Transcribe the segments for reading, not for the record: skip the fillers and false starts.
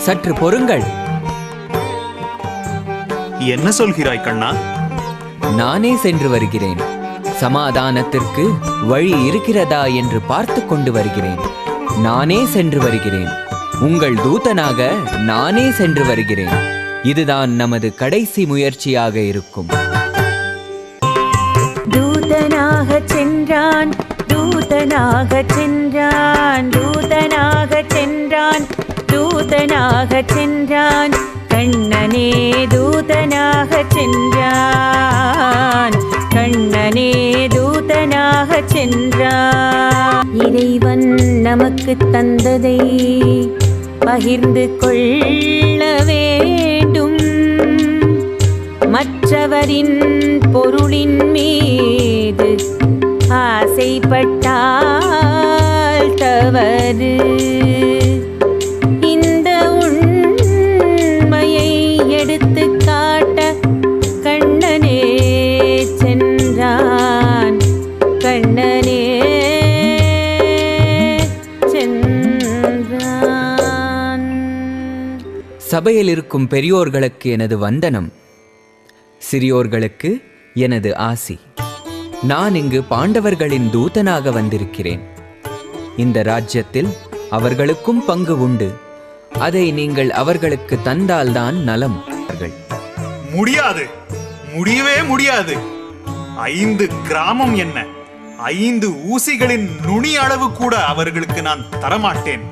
சற்று பொறுங்கள். என்ன சொல்கிறாய் கண்ணா? நானே சென்று வருகிறேன். சமாதானத்திற்கு வழி இருக்கிறதா என்று பார்த்து கொண்டு வருகிறேன். நானே சென்று வருகிறேன். உங்கள் தூதனாக நானே சென்று வருகிறேன். இதுதான் நமது கடைசி முயற்சியாக இருக்கும். தூதனாக சென்றான், தூதனாக சென்றான், தூதனாக சென்றான், தூதனாக சென்றான், கண்ணனே தூதனாக சென்றான், கண்ணனே தூதனாக சென்றான். இறைவன் நமக்கு தந்ததை பகிர்ந்து கொள்ள வேண்டும். மற்றவரின் பொருளின் மீது ஆசைப்பட்டால் தவறு. இந்த உண்மையை எடுத்து காட்ட கண்ணனே சென்றான், கண்ணனே சென்றான். சபையில் இருக்கும் பெரியோர்களுக்கு எனது வந்தனம், சிறியோர்களுக்கு எனது ஆசி. நான் இங்கு பாண்டவர்களின் தூதனாக வந்திருக்கிறேன். இந்த ராஜ்யத்தில் அவர்களுக்கும் பங்கு உண்டு. அதை நீங்கள் அவர்களுக்கு தந்தால்தான் நலம். முடியாது, முடியவே முடியாது. 5 கிராமம் என்ன, 5 ஊசிகளின் நுனி அளவு கூட அவர்களுக்கு நான் தரமாட்டேன்.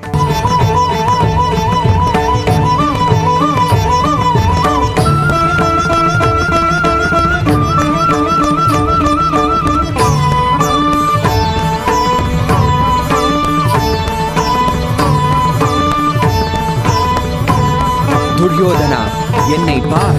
துரியோதனா, என்னை பார்.